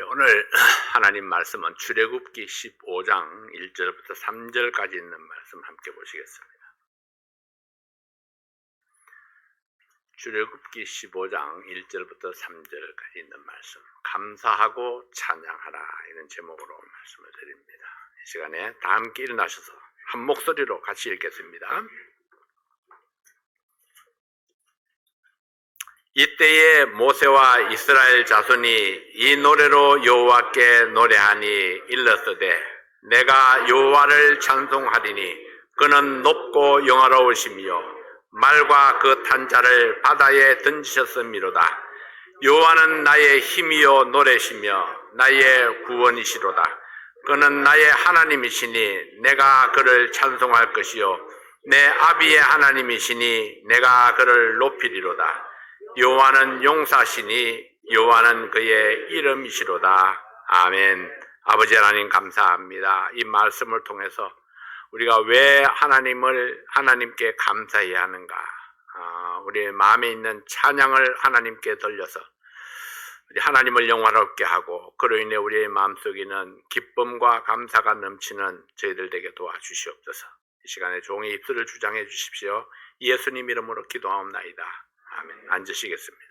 오늘 하나님 말씀은 출애굽기 15장 1절부터 3절까지 있는 말씀 함께 보시겠습니다. 출애굽기 15장 1절부터 3절까지 있는 말씀, 감사하고 찬양하라, 이런 제목으로 말씀을 드립니다. 이 시간에 다 함께 일어나셔서 한 목소리로 같이 읽겠습니다. 이때에 모세와 이스라엘 자손이 이 노래로 여호와께 노래하니 일렀으되, 내가 여호와를 찬송하리니 그는 높고 영화로우시며 말과 그 탄자를 바다에 던지셨음이로다. 여호와는 나의 힘이요 노래시며 나의 구원이시로다. 그는 나의 하나님이시니 내가 그를 찬송할 것이요 내 아비의 하나님이시니 내가 그를 높이리로다. 여호와는 용사시니 여호와는 그의 이름이시로다. 아멘. 아버지 하나님 감사합니다. 이 말씀을 통해서 우리가 왜 하나님께 감사해야 하는가, 우리의 마음에 있는 찬양을 하나님께 돌려서 우리 하나님을 영화롭게 하고 그로 인해 우리의 마음속에는 기쁨과 감사가 넘치는 저희들 되게 도와주시옵소서. 이 시간에 종의 입술을 주장해 주십시오. 예수님 이름으로 기도하옵나이다. 아멘. 앉으시겠습니다.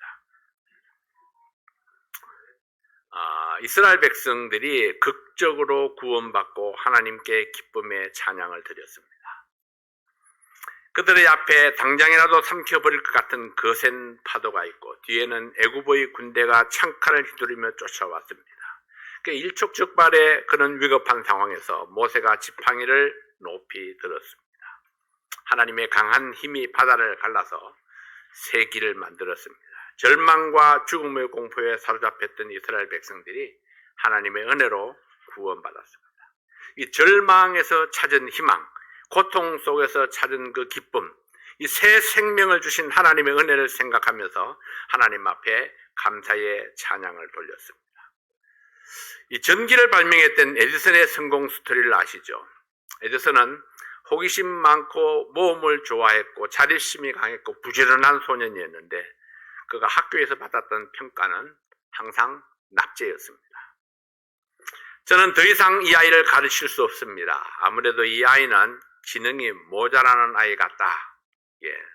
이스라엘 백성들이 극적으로 구원받고 하나님께 기쁨의 찬양을 드렸습니다. 그들의 앞에 당장이라도 삼켜버릴 것 같은 거센 파도가 있고 뒤에는 애굽의 군대가 창칼을 휘두르며 쫓아왔습니다. 일촉즉발의 그런 위급한 상황에서 모세가 지팡이를 높이 들었습니다. 하나님의 강한 힘이 바다를 갈라서 새 길을 만들었습니다. 절망과 죽음의 공포에 사로잡혔던 이스라엘 백성들이 하나님의 은혜로 구원받았습니다. 이 절망에서 찾은 희망, 고통 속에서 찾은 그 기쁨, 이 새 생명을 주신 하나님의 은혜를 생각하면서 하나님 앞에 감사의 찬양을 돌렸습니다. 이 전기를 발명했던 에디슨의 성공 스토리를 아시죠? 에디슨은 호기심 많고 모험을 좋아했고 자립심이 강했고 부지런한 소년이었는데 그가 학교에서 받았던 평가는 항상 납제였습니다. 저는 더 이상 이 아이를 가르칠 수 없습니다. 아무래도 이 아이는 지능이 모자라는 아이 같다.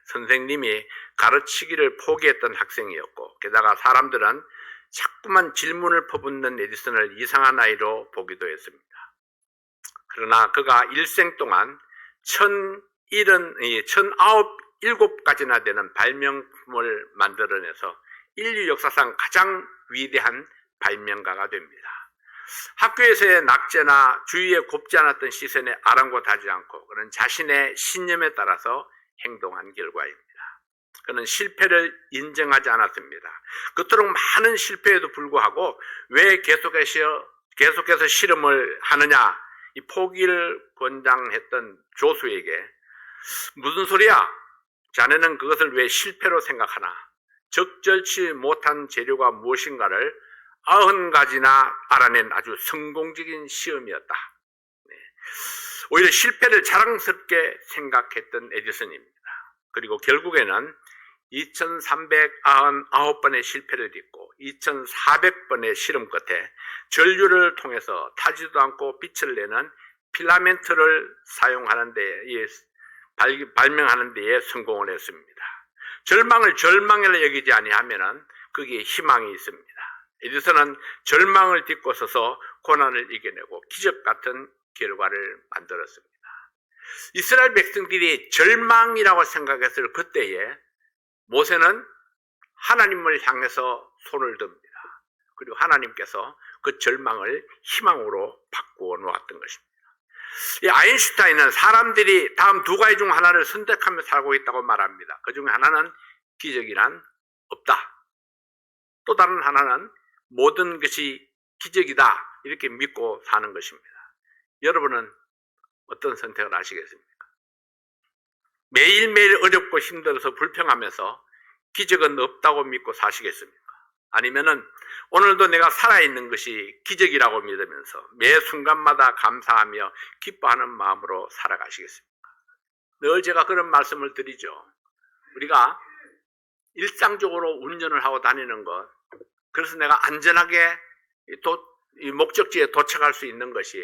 선생님이 가르치기를 포기했던 학생이었고 게다가 사람들은 자꾸만 질문을 퍼붓는 에디슨을 이상한 아이로 보기도 했습니다. 그러나 그가 일생 동안 1097가지나 되는 발명품을 만들어내서 인류 역사상 가장 위대한 발명가가 됩니다. 학교에서의 낙제나 주위에 곱지 않았던 시선에 아랑곳하지 않고 그는 자신의 신념에 따라서 행동한 결과입니다. 그는 실패를 인정하지 않았습니다. 그토록 많은 실패에도 불구하고 왜 계속해서 실험을 하느냐, 이 포기를 권장했던 조수에게 무슨 소리야? 자네는 그것을 왜 실패로 생각하나? 적절치 못한 재료가 무엇인가를 90가지나 알아낸 아주 성공적인 시험이었다. 오히려 실패를 자랑스럽게 생각했던 에디슨입니다. 그리고 결국에는 2399번의 실패를 딛고 2400번의 실험 끝에 전류를 통해서 타지도 않고 빛을 내는 필라멘트를 발명하는 데에 성공을 했습니다. 절망을 절망이라 여기지 아니하면은 거기에 희망이 있습니다. 에디슨은 절망을 딛고 서서 고난을 이겨내고 기적 같은 결과를 만들었습니다. 이스라엘 백성들이 절망이라고 생각했을 그때에 모세는 하나님을 향해서 손을 듭니다. 그리고 하나님께서 그 절망을 희망으로 바꾸어 놓았던 것입니다. 이 아인슈타인은 사람들이 다음 두 가지 중 하나를 선택하며 살고 있다고 말합니다. 그 중에 하나는 기적이란 없다. 또 다른 하나는 모든 것이 기적이다. 이렇게 믿고 사는 것입니다. 여러분은 어떤 선택을 하시겠습니까? 매일매일 어렵고 힘들어서 불평하면서 기적은 없다고 믿고 사시겠습니까? 아니면은 오늘도 내가 살아있는 것이 기적이라고 믿으면서 매 순간마다 감사하며 기뻐하는 마음으로 살아가시겠습니까? 늘 제가 그런 말씀을 드리죠. 우리가 일상적으로 운전을 하고 다니는 것, 그래서 내가 안전하게 이 목적지에 도착할 수 있는 것이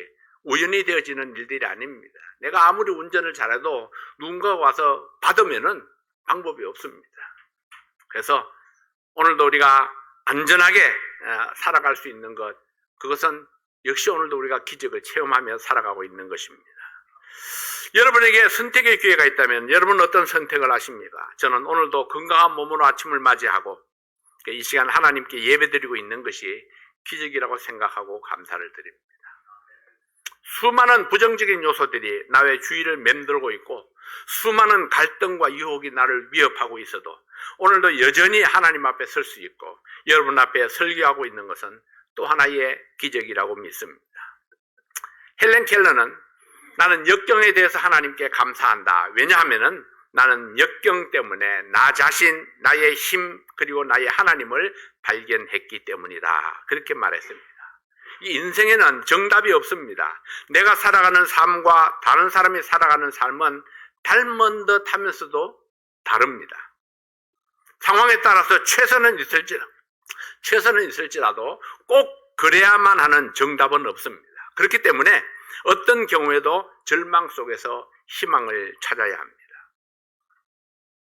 우연히 되어지는 일들이 아닙니다. 내가 아무리 운전을 잘해도 누군가가 와서 받으면은 방법이 없습니다. 그래서 오늘도 우리가 안전하게 살아갈 수 있는 것, 그것은 역시 오늘도 우리가 기적을 체험하며 살아가고 있는 것입니다. 여러분에게 선택의 기회가 있다면 여러분은 어떤 선택을 하십니까? 저는 오늘도 건강한 몸으로 아침을 맞이하고 이 시간 하나님께 예배드리고 있는 것이 기적이라고 생각하고 감사를 드립니다. 수많은 부정적인 요소들이 나의 주위를 맴돌고 있고 수많은 갈등과 유혹이 나를 위협하고 있어도 오늘도 여전히 하나님 앞에 설 수 있고 여러분 앞에 설교하고 있는 것은 또 하나의 기적이라고 믿습니다. 헬렌 켈러는 나는 역경에 대해서 하나님께 감사한다. 왜냐하면은 나는 역경 때문에 나 자신, 나의 힘, 그리고 나의 하나님을 발견했기 때문이다. 그렇게 말했습니다. 이 인생에는 정답이 없습니다. 내가 살아가는 삶과 다른 사람이 살아가는 삶은 닮은 듯 하면서도 다릅니다. 상황에 따라서 최선은 있을지라도 꼭 그래야만 하는 정답은 없습니다. 그렇기 때문에 어떤 경우에도 절망 속에서 희망을 찾아야 합니다.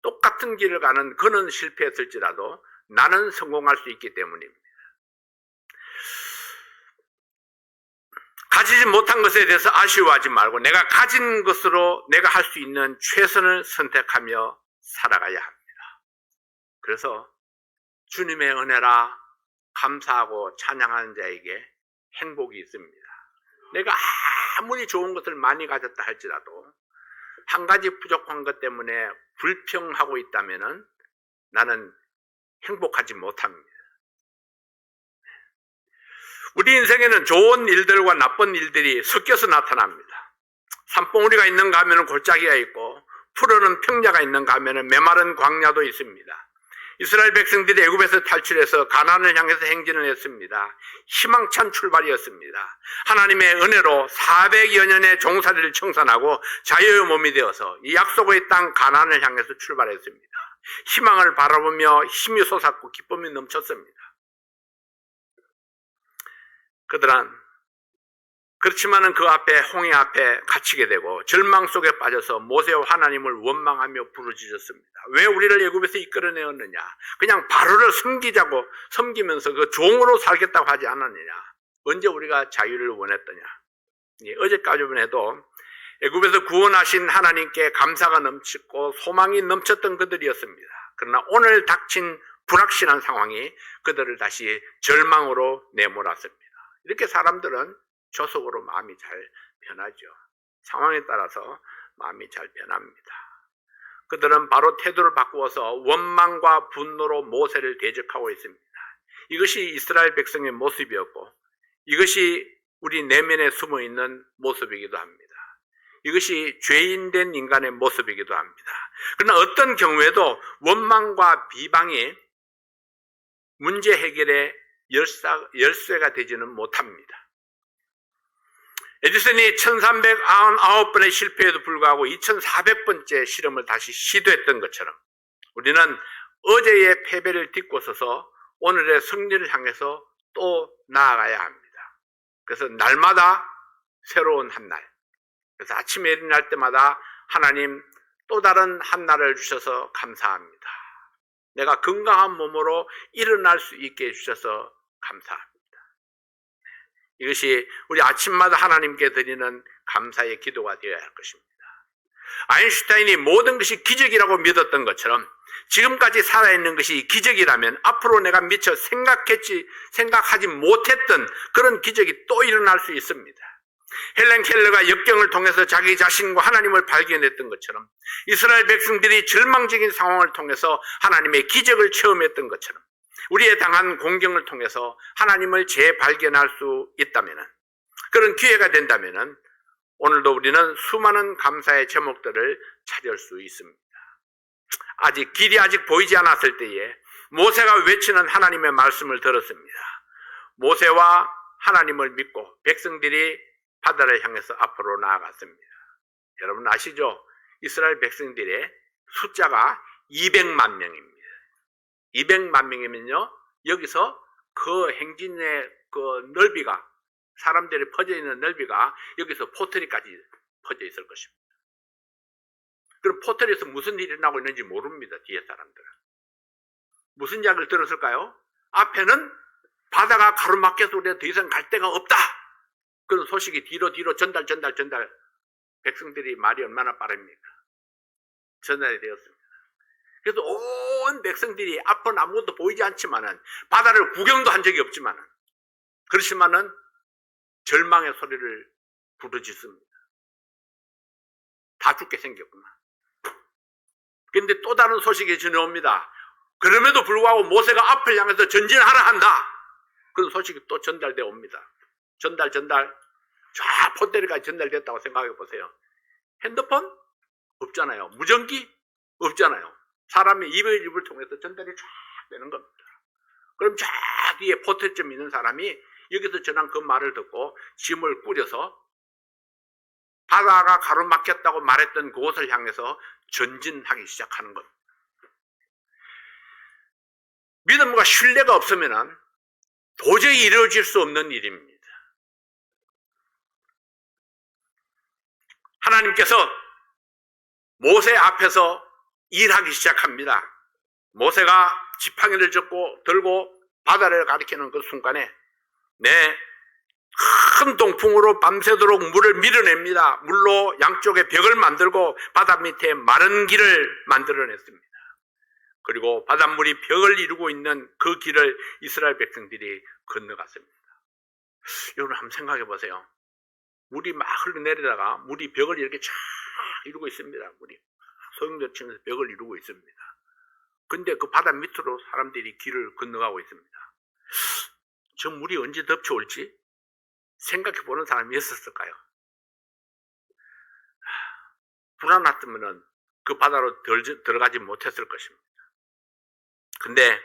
똑같은 길을 가는 그는 실패했을지라도 나는 성공할 수 있기 때문입니다. 가지지 못한 것에 대해서 아쉬워하지 말고 내가 가진 것으로 내가 할 수 있는 최선을 선택하며 살아가야 합니다. 그래서 주님의 은혜라 감사하고 찬양하는 자에게 행복이 있습니다. 내가 아무리 좋은 것을 많이 가졌다 할지라도 한 가지 부족한 것 때문에 불평하고 있다면 나는 행복하지 못합니다. 우리 인생에는 좋은 일들과 나쁜 일들이 섞여서 나타납니다. 산봉우리가 있는가 하면 골짜기가 있고 푸르는 평야가 있는가 하면 메마른 광야도 있습니다. 이스라엘 백성들이 애굽에서 탈출해서 가나안을 향해서 행진을 했습니다. 희망찬 출발이었습니다. 하나님의 은혜로 400여 년의 종살이를 청산하고 자유의 몸이 되어서 이 약속의 땅 가나안을 향해서 출발했습니다. 희망을 바라보며 힘이 솟았고 기쁨이 넘쳤습니다. 그렇지만은 그 앞에 홍해 앞에 갇히게 되고 절망 속에 빠져서 모세와 하나님을 원망하며 부르짖었습니다. 왜 우리를 애굽에서 이끌어내었느냐? 그냥 바로를 섬기면서 그 종으로 살겠다고 하지 않았느냐? 언제 우리가 자유를 원했더냐? 어제까지만 해도 애굽에서 구원하신 하나님께 감사가 넘치고 소망이 넘쳤던 그들이었습니다. 그러나 오늘 닥친 불확실한 상황이 그들을 다시 절망으로 내몰았습니다. 이렇게 사람들은 조속으로 마음이 잘 변하죠. 상황에 따라서 마음이 잘 변합니다. 그들은 바로 태도를 바꾸어서 원망과 분노로 모세를 대적하고 있습니다. 이것이 이스라엘 백성의 모습이었고 이것이 우리 내면에 숨어있는 모습이기도 합니다. 이것이 죄인된 인간의 모습이기도 합니다. 그러나 어떤 경우에도 원망과 비방이 문제 해결의 열쇠가 되지는 못합니다. 에디슨이 1399번의 실패에도 불구하고 2400번째 실험을 다시 시도했던 것처럼 우리는 어제의 패배를 딛고 서서 오늘의 승리를 향해서 또 나아가야 합니다. 그래서 날마다 새로운 한날, 그래서 아침에 일어날 때마다 하나님 또 다른 한날을 주셔서 감사합니다. 내가 건강한 몸으로 일어날 수 있게 해주셔서 감사합니다. 이것이 우리 아침마다 하나님께 드리는 감사의 기도가 되어야 할 것입니다. 아인슈타인이 모든 것이 기적이라고 믿었던 것처럼 지금까지 살아있는 것이 기적이라면 앞으로 내가 미처 생각하지 못했던 그런 기적이 또 일어날 수 있습니다. 헬렌 켈러가 역경을 통해서 자기 자신과 하나님을 발견했던 것처럼 이스라엘 백성들이 절망적인 상황을 통해서 하나님의 기적을 체험했던 것처럼 우리의 당한 공경을 통해서 하나님을 재발견할 수 있다면, 그런 기회가 된다면 오늘도 우리는 수많은 감사의 제목들을 찾을 수 있습니다. 길이 아직 보이지 않았을 때에 모세가 외치는 하나님의 말씀을 들었습니다. 모세와 하나님을 믿고 백성들이 바다를 향해서 앞으로 나아갔습니다. 여러분 아시죠? 이스라엘 백성들의 숫자가 200만 명입니다. 200만 명이면요, 여기서 그 행진의 그 넓이가, 사람들이 퍼져 있는 넓이가 여기서 포터리까지 퍼져 있을 것입니다. 그럼 포터리에서 무슨 일이 일어나고 있는지 모릅니다. 뒤에 사람들은. 무슨 이야기를 들었을까요? 앞에는 바다가 가로막혀서 우리가 더 이상 갈 데가 없다. 그런 소식이 뒤로 전달. 백성들이 말이 얼마나 빠릅니까? 전달이 되었습니다. 그래서 온 백성들이 앞은 아무것도 보이지 않지만은, 바다를 구경도 한 적이 없지만은, 그렇지만은 절망의 소리를 부르짖습니다. 다 죽게 생겼구나. 그런데 또 다른 소식이 전해옵니다. 그럼에도 불구하고 모세가 앞을 향해서 전진하라 한다. 그런 소식이 또 전달되어 옵니다. 전달. 저 포터리까지 전달됐다고 생각해 보세요. 핸드폰? 없잖아요. 무전기? 없잖아요. 사람의 입을 통해서 전달이 쫙 되는 겁니다. 그럼 저 뒤에 포터리쯤 있는 사람이 여기서 전한 그 말을 듣고 짐을 꾸려서 바다가 가로막혔다고 말했던 그곳을 향해서 전진하기 시작하는 겁니다. 믿음과 신뢰가 없으면 도저히 이루어질 수 없는 일입니다. 하나님께서 모세 앞에서 일하기 시작합니다. 모세가 지팡이를 들고 바다를 가리키는 그 순간에 큰 동풍으로 밤새도록 물을 밀어냅니다. 물로 양쪽에 벽을 만들고 바다 밑에 마른 길을 만들어냈습니다. 그리고 바닷물이 벽을 이루고 있는 그 길을 이스라엘 백성들이 건너갔습니다. 여러분 한번 생각해 보세요. 물이 막 흘러내리다가 물이 벽을 이렇게 쫙 이루고 있습니다. 물이 소용돌이 치면서 벽을 이루고 있습니다. 근데 그 바다 밑으로 사람들이 길을 건너가고 있습니다. 저 물이 언제 덮쳐올지 생각해 보는 사람이 있었을까요? 불안했으면 그 바다로 들어가지 못했을 것입니다. 근데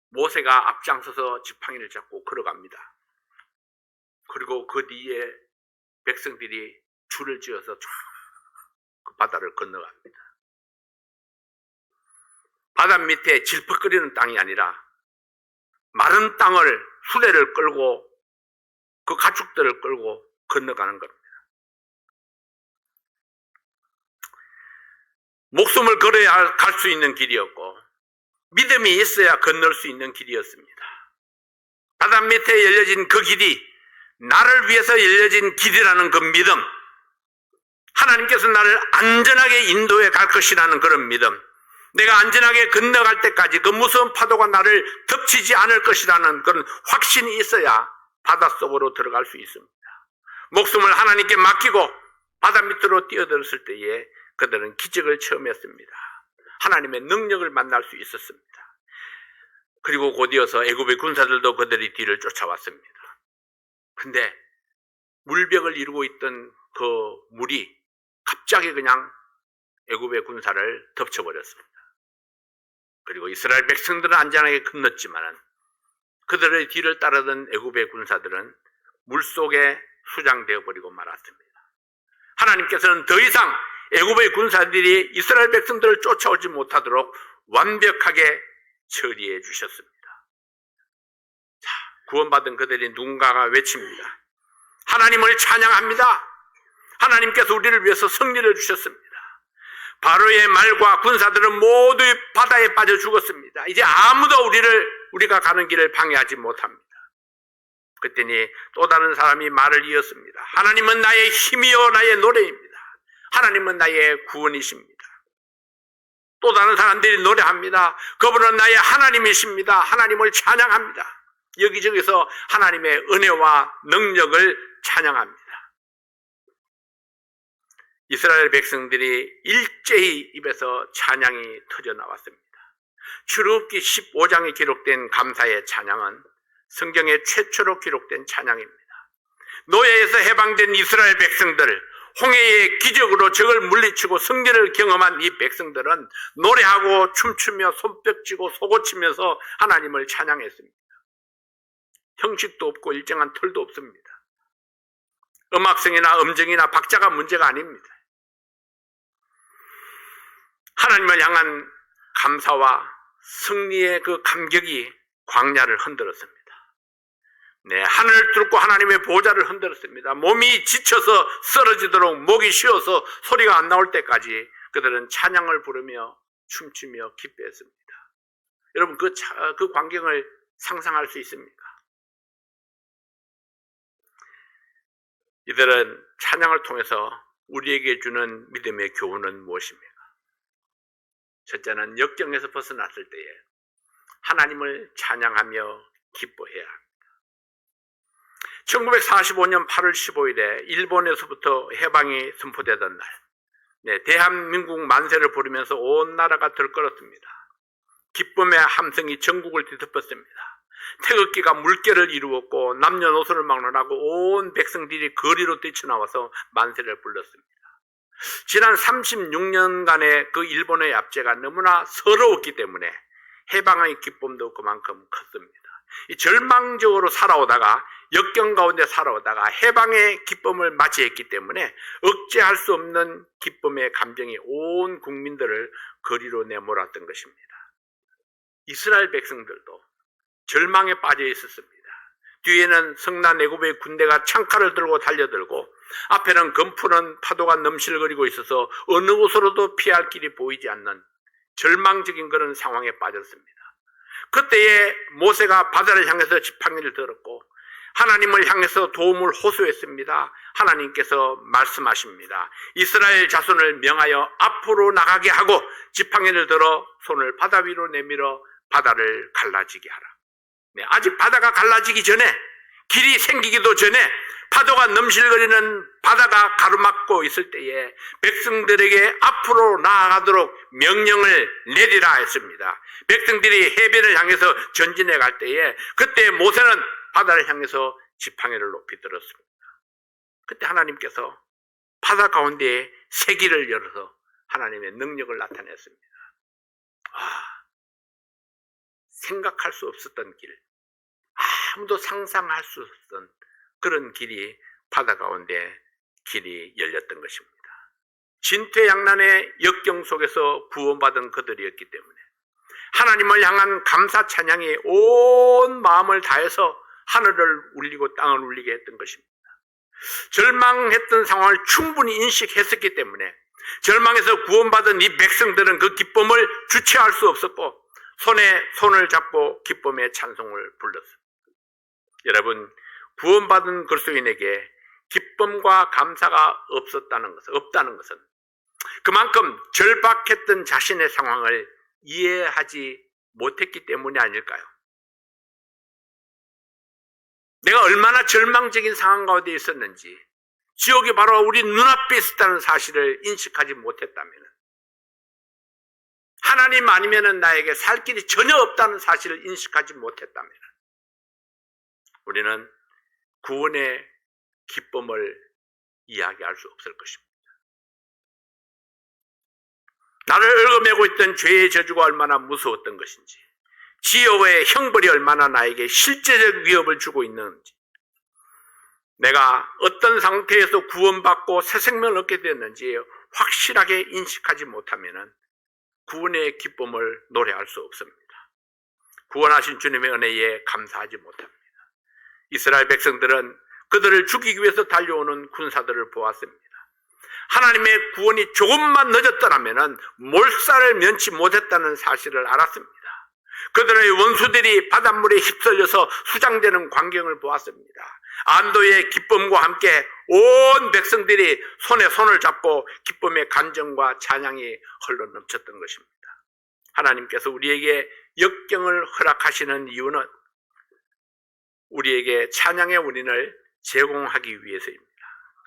모세가 앞장서서 지팡이를 잡고 걸어갑니다. 그리고 그 뒤에 백성들이 줄을 지어서 쫙 그 바다를 건너갑니다. 바다 밑에 질퍽거리는 땅이 아니라 마른 땅을, 수레를 끌고 그 가축들을 끌고 건너가는 겁니다. 목숨을 걸어야 갈 수 있는 길이었고 믿음이 있어야 건널 수 있는 길이었습니다. 바다 밑에 열려진 그 길이 나를 위해서 열려진 길이라는 그 믿음, 하나님께서 나를 안전하게 인도해 갈 것이라는 그런 믿음, 내가 안전하게 건너갈 때까지 그 무서운 파도가 나를 덮치지 않을 것이라는 그런 확신이 있어야 바닷속으로 들어갈 수 있습니다. 목숨을 하나님께 맡기고 바다 밑으로 뛰어들었을 때에 그들은 기적을 체험했습니다. 하나님의 능력을 만날 수 있었습니다. 그리고 곧이어서 애굽의 군사들도 그들의 뒤를 쫓아왔습니다. 근데 물벽을 이루고 있던 그 물이 갑자기 그냥 애굽의 군사를 덮쳐버렸습니다. 그리고 이스라엘 백성들은 안전하게 건넜지만 그들의 뒤를 따르던 애굽의 군사들은 물속에 수장되어 버리고 말았습니다. 하나님께서는 더 이상 애굽의 군사들이 이스라엘 백성들을 쫓아오지 못하도록 완벽하게 처리해 주셨습니다. 자, 구원받은 그들이 누군가가 외칩니다. 하나님을 찬양합니다. 하나님께서 우리를 위해서 승리를 주셨습니다. 바로의 말과 군사들은 모두 바다에 빠져 죽었습니다. 이제 아무도 우리가 가는 길을 방해하지 못합니다. 그때니 또 다른 사람이 말을 이었습니다. 하나님은 나의 힘이요 나의 노래입니다. 하나님은 나의 구원이십니다. 또 다른 사람들이 노래합니다. 그분은 나의 하나님이십니다. 하나님을 찬양합니다. 여기저기서 하나님의 은혜와 능력을 찬양합니다. 이스라엘 백성들이 일제히 입에서 찬양이 터져 나왔습니다. 출애굽기 15장에 기록된 감사의 찬양은 성경에 최초로 기록된 찬양입니다. 노예에서 해방된 이스라엘 백성들, 홍해의 기적으로 적을 물리치고 승리를 경험한 이 백성들은 노래하고 춤추며 손뼉치고 소고치면서 하나님을 찬양했습니다. 형식도 없고 일정한 틀도 없습니다. 음악성이나 음정이나 박자가 문제가 아닙니다. 하나님을 향한 감사와 승리의 그 감격이 광야를 흔들었습니다. 네, 하늘을 뚫고 하나님의 보좌를 흔들었습니다. 몸이 지쳐서 쓰러지도록 목이 쉬어서 소리가 안 나올 때까지 그들은 찬양을 부르며 춤추며 기뻐했습니다. 여러분 그 광경을 상상할 수 있습니까? 이들은 찬양을 통해서 우리에게 주는 믿음의 교훈은 무엇입니까? 첫째는 역경에서 벗어났을 때에 하나님을 찬양하며 기뻐해야 합니다. 1945년 8월 15일에 일본에서부터 해방이 선포되던 날, 네, 대한민국 만세를 부르면서 온 나라가 들끓었습니다. 기쁨의 함성이 전국을 뒤덮었습니다. 태극기가 물결을 이루었고 남녀노소를 막론하고 온 백성들이 거리로 뛰쳐나와서 만세를 불렀습니다. 지난 36년간의 그 일본의 압제가 너무나 서러웠기 때문에 해방의 기쁨도 그만큼 컸습니다. 이 절망적으로 살아오다가 역경 가운데 살아오다가 해방의 기쁨을 맞이했기 때문에 억제할 수 없는 기쁨의 감정이 온 국민들을 거리로 내몰았던 것입니다. 이스라엘 백성들도 절망에 빠져 있었습니다. 뒤에는 성난 애굽의 군대가 창칼을 들고 달려들고 앞에는 검푸는 파도가 넘실거리고 있어서 어느 곳으로도 피할 길이 보이지 않는 절망적인 그런 상황에 빠졌습니다. 그때에 모세가 바다를 향해서 지팡이를 들었고 하나님을 향해서 도움을 호소했습니다. 하나님께서 말씀하십니다. 이스라엘 자손을 명하여 앞으로 나가게 하고 지팡이를 들어 손을 바다 위로 내밀어 바다를 갈라지게 하라. 네, 아직 바다가 갈라지기 전에, 길이 생기기도 전에 파도가 넘실거리는 바다가 가로막고 있을 때에 백성들에게 앞으로 나아가도록 명령을 내리라 했습니다. 백성들이 해변을 향해서 전진해 갈 때에 그때 모세는 바다를 향해서 지팡이를 높이 들었습니다. 그때 하나님께서 바다 가운데에 세기를 열어서 하나님의 능력을 나타냈습니다. 생각할 수 없었던 길, 아무도 상상할 수 없었던 그런 길이 바다 가운데 길이 열렸던 것입니다. 진퇴양난의 역경 속에서 구원받은 그들이었기 때문에 하나님을 향한 감사 찬양이 온 마음을 다해서 하늘을 울리고 땅을 울리게 했던 것입니다. 절망했던 상황을 충분히 인식했었기 때문에 절망에서 구원받은 이 백성들은 그 기쁨을 주체할 수 없었고 손에 손을 잡고 기쁨의 찬송을 불렀습니다. 여러분, 구원받은 그리스도인에게 기쁨과 감사가 없다는 것은 그만큼 절박했던 자신의 상황을 이해하지 못했기 때문이 아닐까요? 내가 얼마나 절망적인 상황 가운데 있었는지, 지옥이 바로 우리 눈앞에 있었다는 사실을 인식하지 못했다면, 하나님 아니면 나에게 살 길이 전혀 없다는 사실을 인식하지 못했다면 우리는 구원의 기쁨을 이야기할 수 없을 것입니다. 나를 얽어매고 있던 죄의 저주가 얼마나 무서웠던 것인지, 지옥의 형벌이 얼마나 나에게 실제적 위협을 주고 있는지, 내가 어떤 상태에서 구원받고 새 생명을 얻게 됐는지 확실하게 인식하지 못하면 구원의 기쁨을 노래할 수 없습니다. 구원하신 주님의 은혜에 감사하지 못합니다. 이스라엘 백성들은 그들을 죽이기 위해서 달려오는 군사들을 보았습니다. 하나님의 구원이 조금만 늦었더라면 몰살을 면치 못했다는 사실을 알았습니다. 그들의 원수들이 바닷물에 휩쓸려서 수장되는 광경을 보았습니다. 안도의 기쁨과 함께 온 백성들이 손에 손을 잡고 기쁨의 간정과 찬양이 흘러넘쳤던 것입니다. 하나님께서 우리에게 역경을 허락하시는 이유는 우리에게 찬양의 원인을 제공하기 위해서입니다.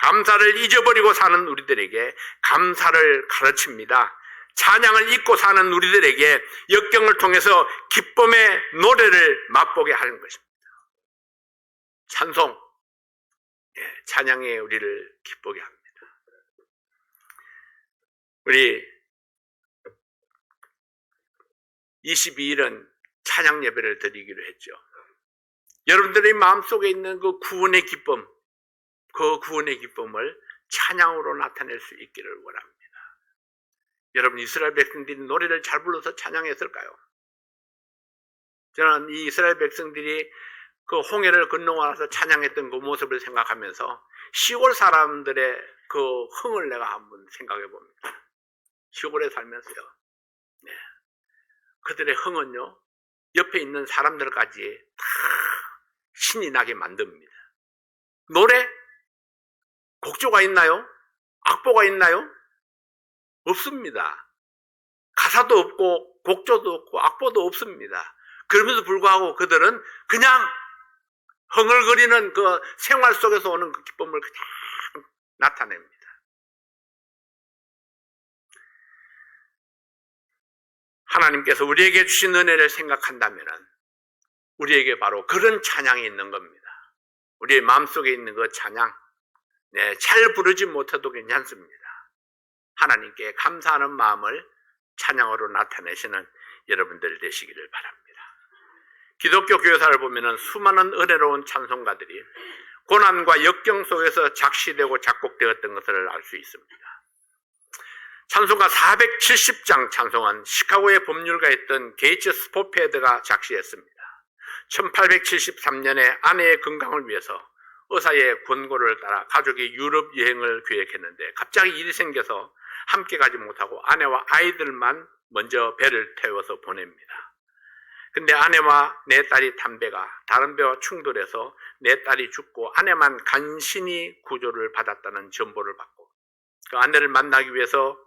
감사를 잊어버리고 사는 우리들에게 감사를 가르칩니다. 찬양을 잊고 사는 우리들에게 역경을 통해서 기쁨의 노래를 맛보게 하는 것입니다. 찬송, 찬양에 우리를 기쁘게 합니다. 우리 22일은 찬양 예배를 드리기로 했죠. 여러분들의 마음속에 있는 그 구원의 기쁨, 그 구원의 기쁨을 찬양으로 나타낼 수 있기를 원합니다. 여러분, 이스라엘 백성들이 노래를 잘 불러서 찬양했을까요? 저는 이 이스라엘 백성들이 그 홍해를 건너와서 찬양했던 그 모습을 생각하면서 시골 사람들의 그 흥을 내가 한번 생각해 봅니다. 시골에 살면서요. 네. 그들의 흥은요, 옆에 있는 사람들까지 다 신이 나게 만듭니다. 노래? 곡조가 있나요? 악보가 있나요? 없습니다. 가사도 없고 곡조도 없고 악보도 없습니다. 그럼에도 불구하고 그들은 그냥 흥얼거리는 그 생활 속에서 오는 그 기쁨을 그냥 나타냅니다. 하나님께서 우리에게 주신 은혜를 생각한다면 우리에게 바로 그런 찬양이 있는 겁니다. 우리의 마음속에 있는 그 찬양, 네, 잘 부르지 못해도 괜찮습니다. 하나님께 감사하는 마음을 찬양으로 나타내시는 여러분들 되시기를 바랍니다. 기독교 교사를 보면 수많은 은혜로운 찬송가들이 고난과 역경 속에서 작시되고 작곡되었던 것을 알 수 있습니다. 찬송가 470장 찬송은 시카고의 법률가였던 게이츠 스포페드가 작시했습니다. 1873년에 아내의 건강을 위해서 의사의 권고를 따라 가족이 유럽 여행을 계획했는데 갑자기 일이 생겨서 함께 가지 못하고 아내와 아이들만 먼저 배를 태워서 보냅니다. 근데 아내와 내 딸이 탄 배가 다른 배와 충돌해서 내 딸이 죽고 아내만 간신히 구조를 받았다는 전보를 받고 그 아내를 만나기 위해서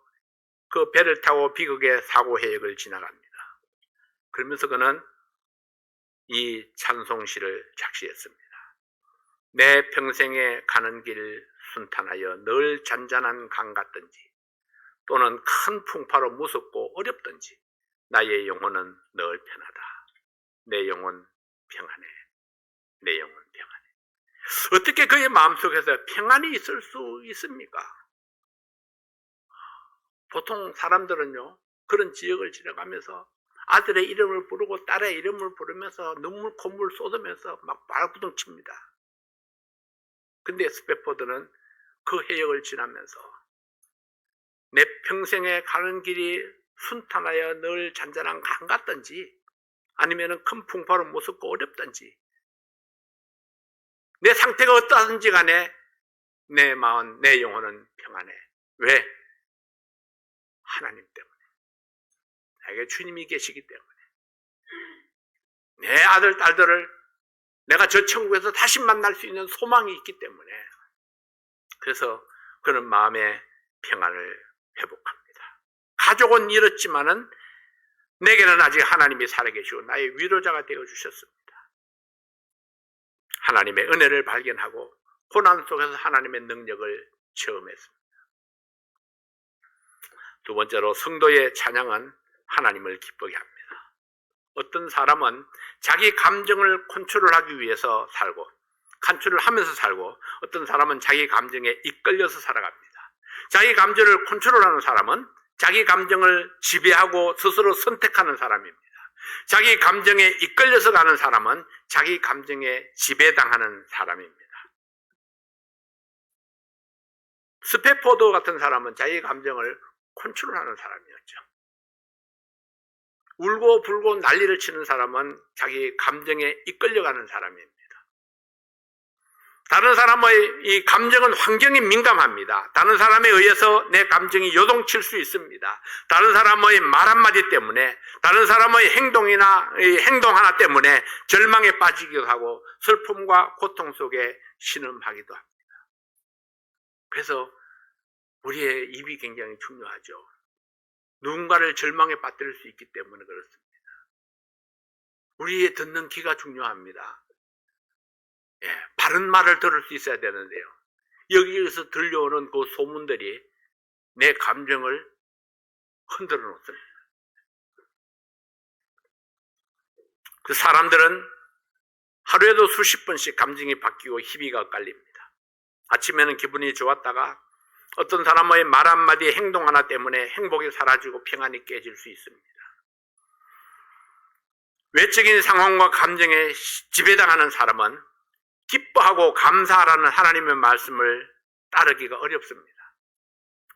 그 배를 타고 비극의 사고 해역을 지나갑니다. 그러면서 그는 이 찬송시를 작시했습니다. 내 평생에 가는 길 순탄하여 늘 잔잔한 강 같든지 또는 큰 풍파로 무섭고 어렵든지 나의 영혼은 늘 편하다. 내 영혼 평안해. 내 영혼 평안해. 어떻게 그의 마음속에서 평안이 있을 수 있습니까? 보통 사람들은요, 그런 지역을 지나가면서 아들의 이름을 부르고 딸의 이름을 부르면서 눈물 콧물 쏟으면서 막 발부둥칩니다. 근데 스페포드는 그 해역을 지나면서 내 평생에 가는 길이 순탄하여 늘 잔잔한 강 같든지 아니면 큰 풍파로 무섭고 어렵든지 내 상태가 어떠하든지 간에 내 마음, 내 영혼은 평안해. 왜? 하나님 때문에. 나에게 주님이 계시기 때문에. 내 아들, 딸들을 내가 저 천국에서 다시 만날 수 있는 소망이 있기 때문에 그래서 그런 마음의 평안을 회복합니다. 가족은 잃었지만은 내게는 아직 하나님이 살아계시고 나의 위로자가 되어주셨습니다. 하나님의 은혜를 발견하고 고난 속에서 하나님의 능력을 체험했습니다. 두 번째로 성도의 찬양은 하나님을 기쁘게 합니다. 어떤 사람은 자기 감정을 컨트롤하기 위해서 살고 컨트롤을 하면서 살고 어떤 사람은 자기 감정에 이끌려서 살아갑니다. 자기 감정을 컨트롤하는 사람은 자기 감정을 지배하고 스스로 선택하는 사람입니다. 자기 감정에 이끌려서 가는 사람은 자기 감정에 지배당하는 사람입니다. 스페포드 같은 사람은 자기 감정을 컨트롤하는 사람이었죠. 울고 불고 난리를 치는 사람은 자기 감정에 이끌려가는 사람입니다. 다른 사람의 이 감정은 환경에 민감합니다. 다른 사람에 의해서 내 감정이 요동칠 수 있습니다. 다른 사람의 말 한마디 때문에, 다른 사람의 행동 하나 때문에 절망에 빠지기도 하고 슬픔과 고통 속에 신음하기도 합니다. 그래서 우리의 입이 굉장히 중요하죠. 누군가를 절망에 빠뜨릴 수 있기 때문에 그렇습니다. 우리의 듣는 귀가 중요합니다. 바른 말을 들을 수 있어야 되는데요. 여기에서 들려오는 그 소문들이 내 감정을 흔들어 놓습니다. 그 사람들은 하루에도 수십 번씩 감정이 바뀌고 희비가 엇갈립니다. 아침에는 기분이 좋았다가 어떤 사람의 말 한마디 행동 하나 때문에 행복이 사라지고 평안이 깨질 수 있습니다. 외적인 상황과 감정에 지배당하는 사람은 기뻐하고 감사하라는 하나님의 말씀을 따르기가 어렵습니다.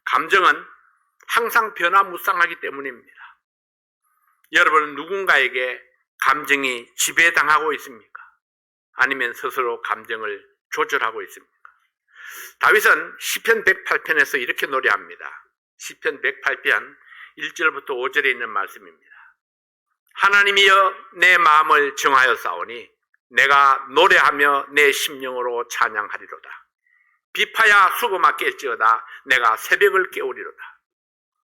감정은 항상 변화무쌍하기 때문입니다. 여러분은 누군가에게 감정이 지배당하고 있습니까? 아니면 스스로 감정을 조절하고 있습니까? 다윗은 시편 108편에서 이렇게 노래합니다. 시편 108편 1절부터 5절에 있는 말씀입니다. 하나님이여 내 마음을 정하여 싸우니 내가 노래하며 내 심령으로 찬양하리로다. 비파야 수고마 깰지어다. 내가 새벽을 깨우리로다.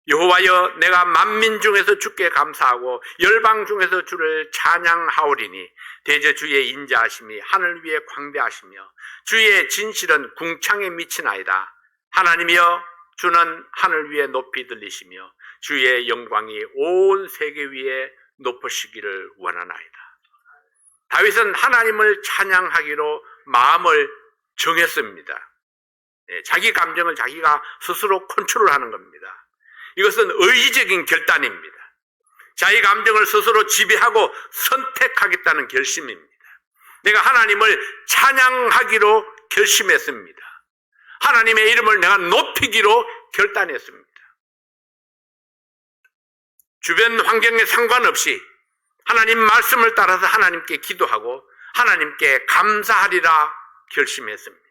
여호와여 내가 만민 중에서 주께 감사하고 열방 중에서 주를 찬양하오리니 대저 주의 인자하심이 하늘 위에 광대하시며 주의 진실은 궁창에 미치나이다. 하나님이여 주는 하늘 위에 높이 들리시며 주의 영광이 온 세계 위에 높으시기를 원하나이다. 다윗은 하나님을 찬양하기로 마음을 정했습니다. 자기 감정을 자기가 스스로 컨트롤하는 겁니다. 이것은 의지적인 결단입니다. 자기 감정을 스스로 지배하고 선택하겠다는 결심입니다. 내가 하나님을 찬양하기로 결심했습니다. 하나님의 이름을 내가 높이기로 결단했습니다. 주변 환경에 상관없이 하나님 말씀을 따라서 하나님께 기도하고 하나님께 감사하리라 결심했습니다.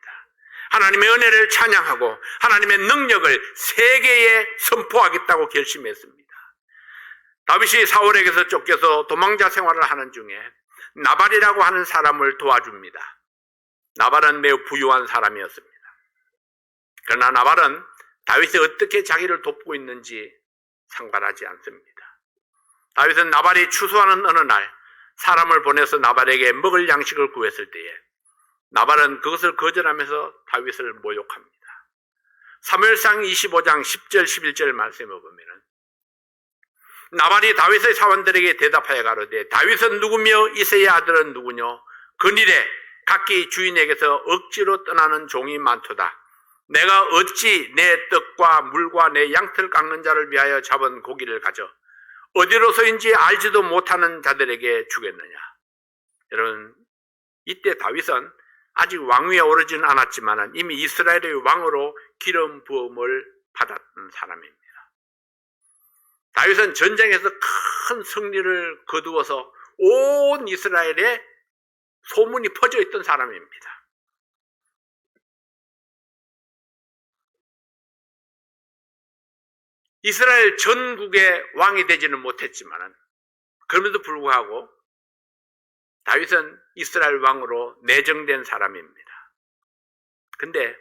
하나님의 은혜를 찬양하고 하나님의 능력을 세계에 선포하겠다고 결심했습니다. 다윗이 사울에게서 쫓겨서 도망자 생활을 하는 중에 나발이라고 하는 사람을 도와줍니다. 나발은 매우 부유한 사람이었습니다. 그러나 나발은 다윗이 어떻게 자기를 돕고 있는지 상관하지 않습니다. 다윗은 나발이 추수하는 어느 날 사람을 보내서 나발에게 먹을 양식을 구했을 때에 나발은 그것을 거절하면서 다윗을 모욕합니다. 사무엘상 25장 10절 11절 말씀에 보면은 나발이 다윗의 사원들에게 대답하여 가로되 다윗은 누구며 이새의 아들은 누구뇨? 근일에 각기 주인에게서 억지로 떠나는 종이 많도다. 내가 어찌 내 떡과 물과 내 양털 깎는 자를 위하여 잡은 고기를 가져 어디로서인지 알지도 못하는 자들에게 주겠느냐? 여러분, 이때 다윗은 아직 왕위에 오르지는 않았지만 이미 이스라엘의 왕으로 기름 부음을 받았던 사람입니다. 다윗은 전쟁에서 큰 승리를 거두어서 온 이스라엘에 소문이 퍼져 있던 사람입니다. 이스라엘 전국의 왕이 되지는 못했지만 그럼에도 불구하고 다윗은 이스라엘 왕으로 내정된 사람입니다. 근데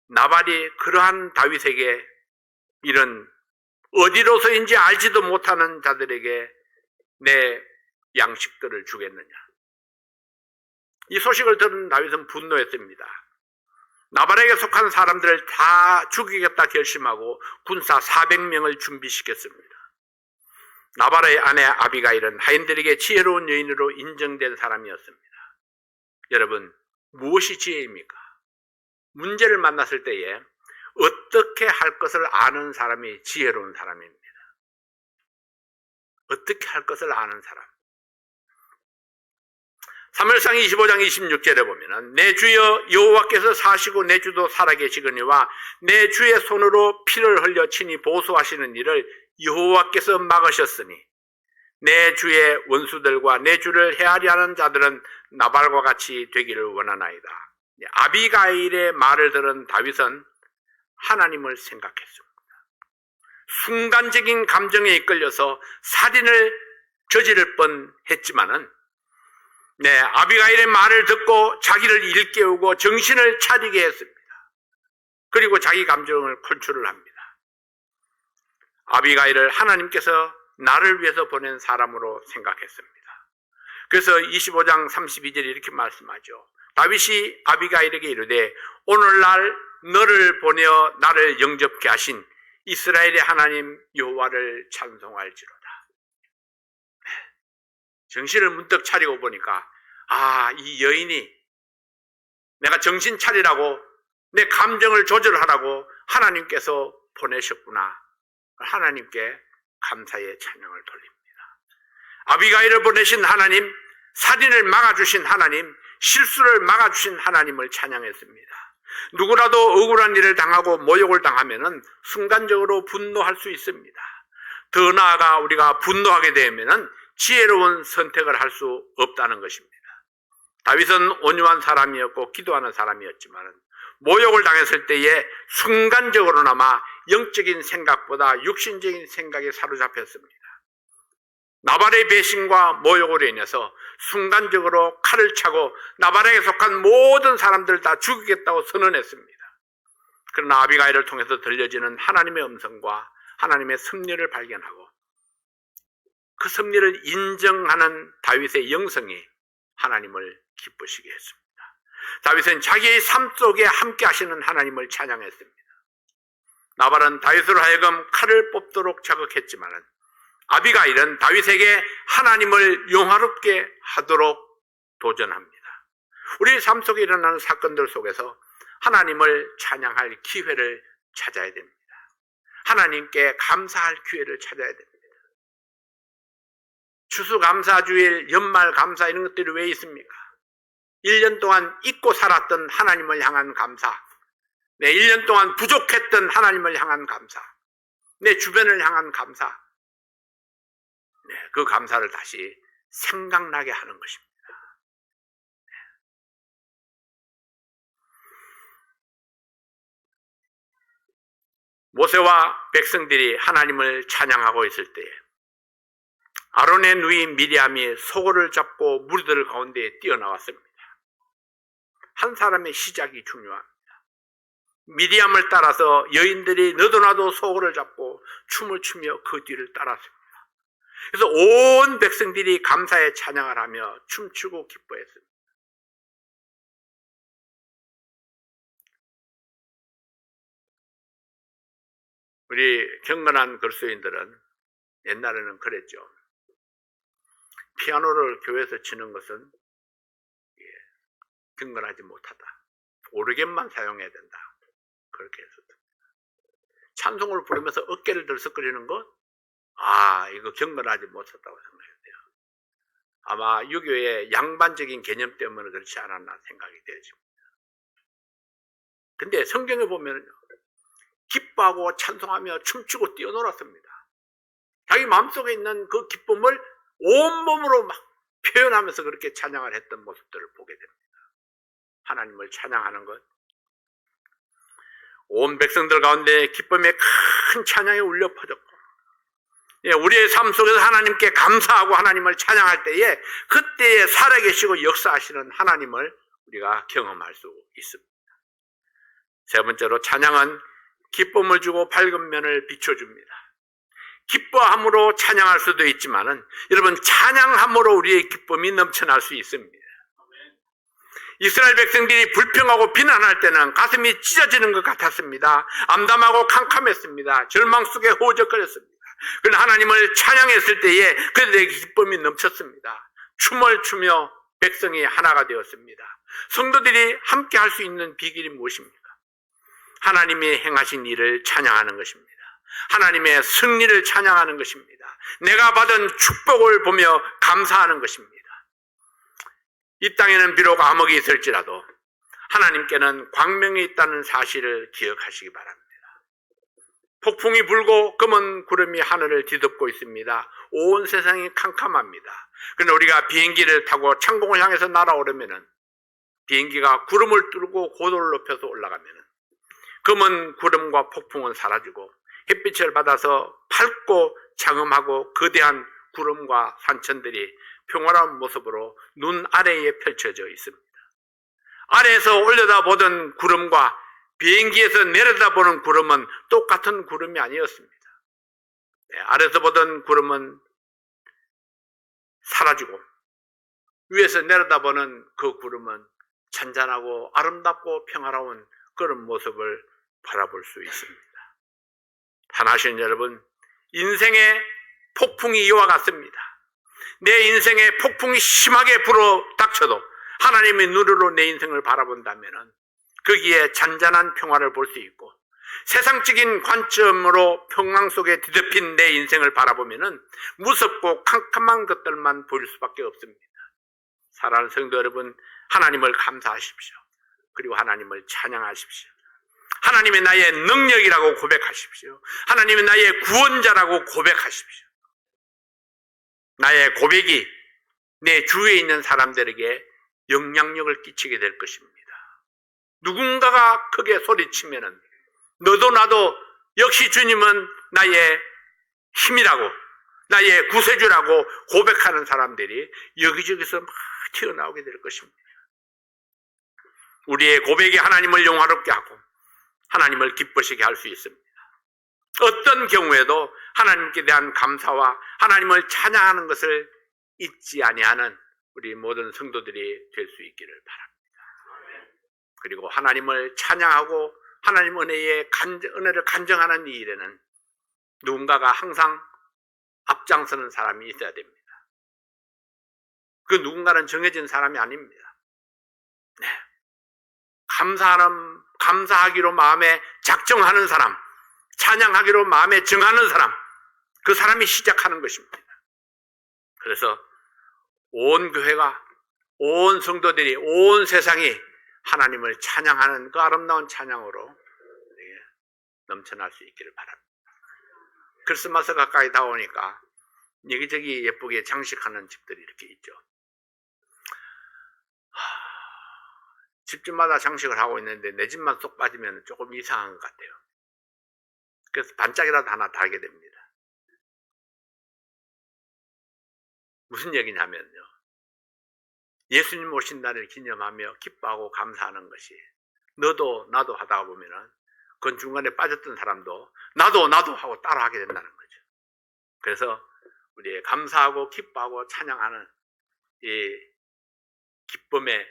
나발이 그러한 다윗에게 이런 어디로서인지 알지도 못하는 자들에게 내 양식들을 주겠느냐. 이 소식을 들은 다윗은 분노했습니다. 나발에게 속한 사람들을 다 죽이겠다 결심하고 군사 400명을 준비시켰습니다. 나발의 아내 아비가일은 하인들에게 지혜로운 여인으로 인정된 사람이었습니다. 여러분, 무엇이 지혜입니까? 문제를 만났을 때에 어떻게 할 것을 아는 사람이 지혜로운 사람입니다. 어떻게 할 것을 아는 사람. 사무엘상 25장 26절에 보면은 내 주여 여호와께서 사시고 내 주도 살아계시거니와 내 주의 손으로 피를 흘려 친히 보수하시는 일을 여호와께서 막으셨으니 내 주의 원수들과 내 주를 헤아리 하는 자들은 나발과 같이 되기를 원하나이다. 아비가일의 말을 들은 다윗은 하나님을 생각했습니다. 순간적인 감정에 이끌려서 살인을 저지를 뻔했지만은 아비가일의 말을 듣고 자기를 일깨우고 정신을 차리게 했습니다. 그리고 자기 감정을 컨트롤을 합니다. 아비가일을 하나님께서 나를 위해서 보낸 사람으로 생각했습니다. 그래서 25장 32절에 이렇게 말씀하죠. 다윗이 아비가일에게 이르되 오늘날 너를 보내어 나를 영접케 하신 이스라엘의 하나님 여호와를 찬송할지로다. 정신을 문득 차리고 보니까 이 여인이 내가 정신 차리라고 내 감정을 조절하라고 하나님께서 보내셨구나. 하나님께 감사의 찬양을 돌립니다. 아비가일을 보내신 하나님, 살인을 막아주신 하나님, 실수를 막아주신 하나님을 찬양했습니다. 누구라도 억울한 일을 당하고 모욕을 당하면 순간적으로 분노할 수 있습니다. 더 나아가 우리가 분노하게 되면 지혜로운 선택을 할 수 없다는 것입니다. 다윗은 온유한 사람이었고 기도하는 사람이었지만 모욕을 당했을 때에 순간적으로나마 영적인 생각보다 육신적인 생각에 사로잡혔습니다. 나발의 배신과 모욕으로 인해서 순간적으로 칼을 차고 나발에게 속한 모든 사람들을 다 죽이겠다고 선언했습니다. 그러나 아비가일을 통해서 들려지는 하나님의 음성과 하나님의 섭리를 발견하고 그 섭리를 인정하는 다윗의 영성이 하나님을 기쁘시게 했습니다. 다윗은 자기의 삶 속에 함께 하시는 하나님을 찬양했습니다. 나발은 다윗으로 하여금 칼을 뽑도록 자극했지만 아비가일은 다윗에게 하나님을 영화롭게 하도록 도전합니다. 우리 삶 속에 일어나는 사건들 속에서 하나님을 찬양할 기회를 찾아야 됩니다. 하나님께 감사할 기회를 찾아야 됩니다. 추수감사주일, 연말감사 이런 것들이 왜 있습니까? 1년 동안 잊고 살았던 하나님을 향한 감사, 내 1년 동안 부족했던 하나님을 향한 감사, 내 주변을 향한 감사, 그 감사를 다시 생각나게 하는 것입니다. 모세와 백성들이 하나님을 찬양하고 있을 때에 아론의 누이 미리암이 소고를 잡고 무리들 가운데 뛰어나왔습니다. 한 사람의 시작이 중요합니다. 미리암을 따라서 여인들이 너도 나도 소고를 잡고 춤을 추며 그 뒤를 따랐습니다. 그래서 온 백성들이 감사의 찬양을 하며 춤추고 기뻐했습니다. 우리 경건한 그리스도인들은 옛날에는 그랬죠. 피아노를 교회에서 치는 것은 경건하지 못하다. 오르겐만 사용해야 된다. 그렇게 했었습니다. 찬송을 부르면서 어깨를 들썩거리는 것, 이거 경건하지 못했다고 생각해야 돼요. 아마 유교의 양반적인 개념 때문에 그렇지 않았나 생각이 되어집니다. 근데 성경에 보면 기뻐하고 찬송하며 춤추고 뛰어놀았습니다. 자기 마음속에 있는 그 기쁨을 온몸으로 막 표현하면서 그렇게 찬양을 했던 모습들을 보게 됩니다. 하나님을 찬양하는 것, 온 백성들 가운데 기쁨의 큰 찬양이 울려 퍼졌고, 우리의 삶 속에서 하나님께 감사하고 하나님을 찬양할 때에 그때에 살아계시고 역사하시는 하나님을 우리가 경험할 수 있습니다. 세 번째로 찬양은 기쁨을 주고 밝은 면을 비춰줍니다. 기뻐함으로 찬양할 수도 있지만은 여러분, 찬양함으로 우리의 기쁨이 넘쳐날 수 있습니다. 이스라엘 백성들이 불평하고 비난할 때는 가슴이 찢어지는 것 같았습니다. 암담하고 캄캄했습니다. 절망 속에 호적거렸습니다. 그러나 하나님을 찬양했을 때에 그들에게 기쁨이 넘쳤습니다. 춤을 추며 백성이 하나가 되었습니다. 성도들이 함께 할 수 있는 비결이 무엇입니까? 하나님이 행하신 일을 찬양하는 것입니다. 하나님의 승리를 찬양하는 것입니다. 내가 받은 축복을 보며 감사하는 것입니다. 이 땅에는 비록 암흑이 있을지라도 하나님께는 광명이 있다는 사실을 기억하시기 바랍니다. 폭풍이 불고 검은 구름이 하늘을 뒤덮고 있습니다. 온 세상이 캄캄합니다. 그러나 우리가 비행기를 타고 창공을 향해서 날아오려면은 비행기가 구름을 뚫고 고도를 높여서 올라가면은 검은 구름과 폭풍은 사라지고 햇빛을 받아서 밝고 장엄하고 거대한 구름과 산천들이 평화로운 모습으로 눈 아래에 펼쳐져 있습니다. 아래에서 올려다보던 구름과 비행기에서 내려다보는 구름은 똑같은 구름이 아니었습니다. 아래에서 보던 구름은 사라지고 위에서 내려다보는 그 구름은 잔잔하고 아름답고 평화로운 그런 모습을 바라볼 수 있습니다. 하나신 여러분, 인생의 폭풍이 이와 같습니다. 내 인생에 폭풍이 심하게 불어닥쳐도 하나님의 눈으로 내 인생을 바라본다면 거기에 잔잔한 평화를 볼 수 있고, 세상적인 관점으로 평강 속에 뒤덮인 내 인생을 바라보면 무섭고 캄캄한 것들만 보일 수밖에 없습니다. 사랑하는 성도 여러분, 하나님을 감사하십시오. 그리고 하나님을 찬양하십시오. 하나님의 나의 능력이라고 고백하십시오. 하나님의 나의 구원자라고 고백하십시오. 나의 고백이 내 주위에 있는 사람들에게 영향력을 끼치게 될 것입니다. 누군가가 크게 소리치면은 너도 나도 역시 주님은 나의 힘이라고, 나의 구세주라고 고백하는 사람들이 여기저기서 막 튀어나오게 될 것입니다. 우리의 고백이 하나님을 영화롭게 하고 하나님을 기쁘시게 할 수 있습니다. 어떤 경우에도 하나님께 대한 감사와 하나님을 찬양하는 것을 잊지 아니하는 우리 모든 성도들이 될 수 있기를 바랍니다. 그리고 하나님을 찬양하고 하나님 은혜를 간증하는 이 일에는 누군가가 항상 앞장서는 사람이 있어야 됩니다. 그 누군가는 정해진 사람이 아닙니다. 네. 감사하기로 마음에 작정하는 사람, 찬양하기로 마음에 정하는 사람, 그 사람이 시작하는 것입니다. 그래서 온 교회가, 온 성도들이, 온 세상이 하나님을 찬양하는 그 아름다운 찬양으로 넘쳐날 수 있기를 바랍니다. 크리스마스 가까이 다가오니까 여기저기 예쁘게 장식하는 집들이 이렇게 있죠. 집집마다 장식을 하고 있는데 내 집만 쏙 빠지면 조금 이상한 것 같아요. 그래서 반짝이라도 하나 달게 됩니다. 무슨 얘기냐면요, 예수님 오신 날을 기념하며 기뻐하고 감사하는 것이 너도 나도 하다가 보면은 그 중간에 빠졌던 사람도 나도 하고 따라하게 된다는 거죠. 그래서 우리의 감사하고 기뻐하고 찬양하는 이 기쁨의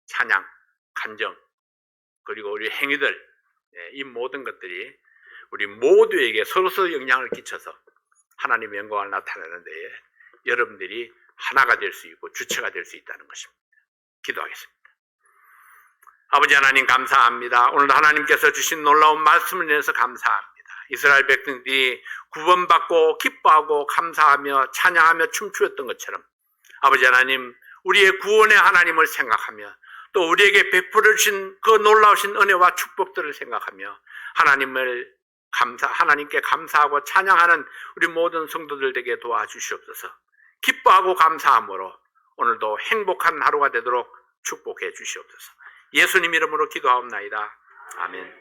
찬양, 간정, 그리고 우리 행위들, 이 모든 것들이 우리 모두에게 서로서로 영향을 끼쳐서 하나님의 영광을 나타내는 데에 여러분들이 하나가 될 수 있고 주체가 될 수 있다는 것입니다. 기도하겠습니다. 아버지 하나님 감사합니다. 오늘도 하나님께서 주신 놀라운 말씀을 인해서 감사합니다. 이스라엘 백성들이 구원받고 기뻐하고 감사하며 찬양하며 춤추었던 것처럼 아버지 하나님, 우리의 구원의 하나님을 생각하며 또 우리에게 베풀어 주신 그 놀라우신 은혜와 축복들을 생각하며 하나님께 감사하고 찬양하는 우리 모든 성도들 되게 도와주시옵소서. 기뻐하고 감사함으로 오늘도 행복한 하루가 되도록 축복해 주시옵소서. 예수님 이름으로 기도하옵나이다. 아멘.